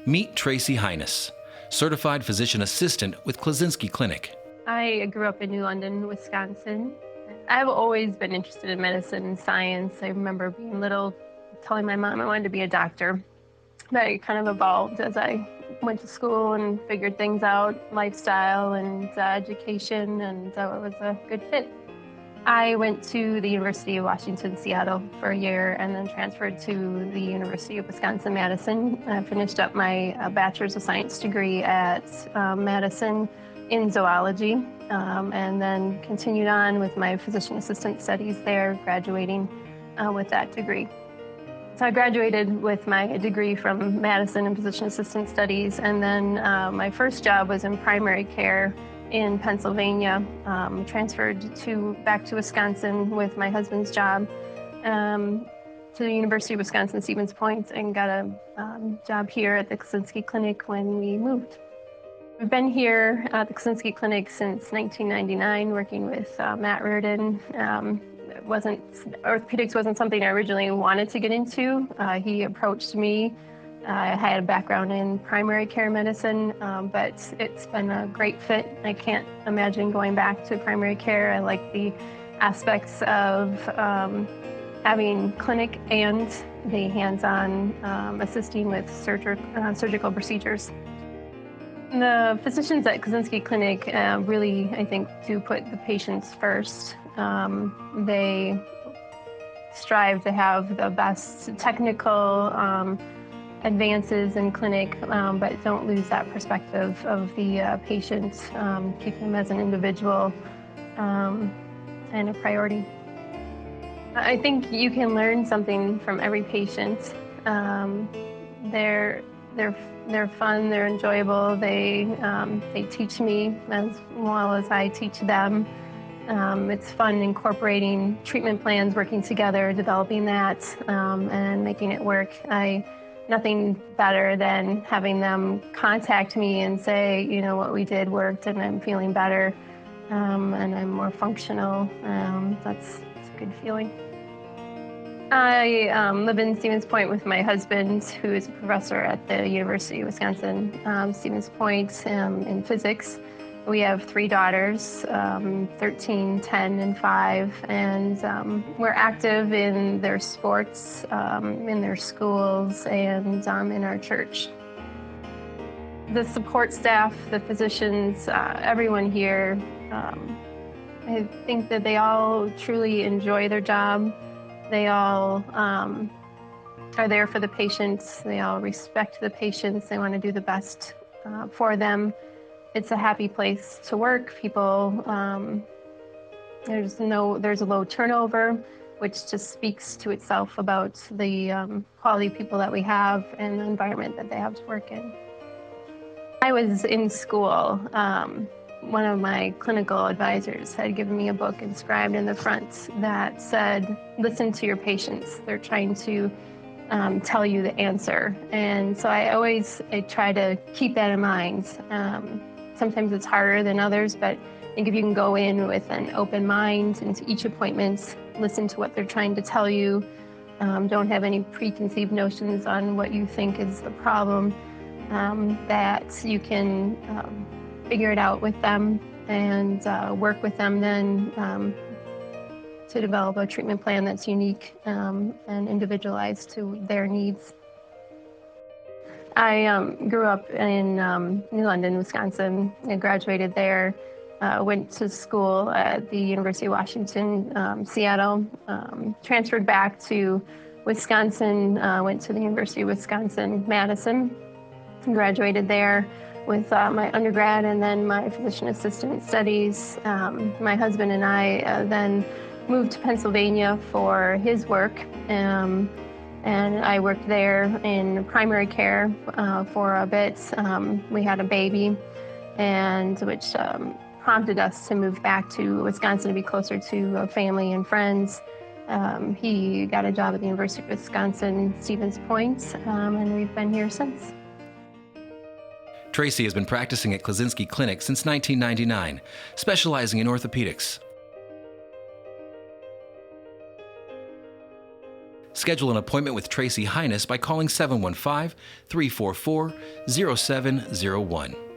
Meet Tracie Hines, certified physician assistant with Klaczynski Clinic. I grew up in New London, Wisconsin. I've always been interested in medicine and science. I remember being little, telling my mom I wanted to be a doctor. But it kind of evolved as I went to school and figured things out, lifestyle and education, and so it was a good fit. I went to the University of Washington, Seattle for a year and then transferred to the University of Wisconsin-Madison. I finished up my Bachelor's of Science degree at Madison in zoology, and then continued on with my physician assistant studies there, graduating with that degree. So I graduated with my degree from Madison in physician assistant studies, and then my first job was in primary care in Pennsylvania. Transferred back to Wisconsin with my husband's job to the University of Wisconsin-Stevens Point, and got a job here at the Klaczynski Clinic when we moved. We've been here at the Klaczynski Clinic since 1999, working with Matt Reardon. Orthopedics wasn't something I originally wanted to get into. He approached me. I had a background in primary care medicine, but it's been a great fit. I can't imagine going back to primary care. I like the aspects of having clinic and the hands-on assisting with surgical procedures. The physicians at Klaczynski Clinic really, I think, do put the patients first. They strive to have the best technical advances in clinic, but don't lose that perspective of the patient, keep them as an individual and a priority. I think you can learn something from every patient. They're fun, they're enjoyable, they teach me as well as I teach them. It's fun incorporating treatment plans, working together, developing that, and making it work. Nothing better than having them contact me and say, you know, what we did worked and I'm feeling better, and I'm more functional. It's a good feeling. I live in Stevens Point with my husband, who is a professor at the University of Wisconsin, Stevens Point, in physics. We have 3 daughters, 13, 10, and 5, and we're active in their sports, in their schools, and in our church. The support staff, the physicians, everyone here, I think that they all truly enjoy their job. They all are there for the patients. They all respect the patients. They want to do the best for them. It's a happy place to work. People, there's a low turnover, which just speaks to itself about the quality of people that we have and the environment that they have to work in. I was in school. One of my clinical advisors had given me a book inscribed in the front that said, listen to your patients. They're trying to tell you the answer. And so I try to keep that in mind. Sometimes it's harder than others, but I think if you can go in with an open mind into each appointment, listen to what they're trying to tell you, don't have any preconceived notions on what you think is the problem, that you can figure it out with them and work with them then to develop a treatment plan that's unique and individualized to their needs. I grew up in New London, Wisconsin, and graduated there. Went to school at the University of Washington, Seattle. Transferred back to Wisconsin, went to the University of Wisconsin-Madison, graduated there with my undergrad and then my physician assistant studies. My husband and I then moved to Pennsylvania for his work. And I worked there in primary care for a bit. We had a baby, and which prompted us to move back to Wisconsin to be closer to family and friends. He got a job at the University of Wisconsin-Stevens Point, and we've been here since. Tracie has been practicing at Klaczynski Clinic since 1999, specializing in orthopedics. Schedule an appointment with Tracie Highness by calling 715 344 0701.